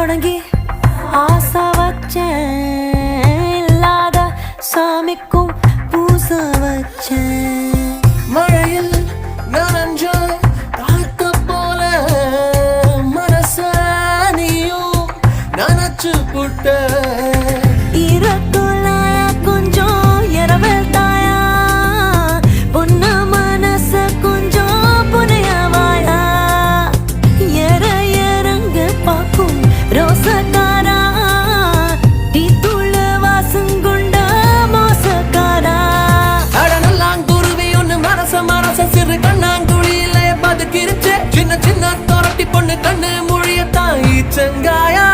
தொடங்கி ஆசை வச்சேன், இல்லாத சாமிக்கும் பூச வச்சேன். மழையில் நனைஞ்ச காத்த போல மனச நீயும் நனைச்சு புட்ட. கொஞ்சம் இரவல் தாயா, பொன்ன மனச கொஞ்சம் புனையவாயா. இறங்க பாக்கும் ரோசக்காரா, டீ தூள வாசங்குண்ட மோசக்காரா. அடனல்லாங்குருவி ஒண்ணு மனச சிறு கண்ணாங்குழியில பதுக்கிருச்சு. சின்ன சின்ன தொரட்டி பொண்ணு கண்ணு மொழியத்தான் ஈச்சங்காயா.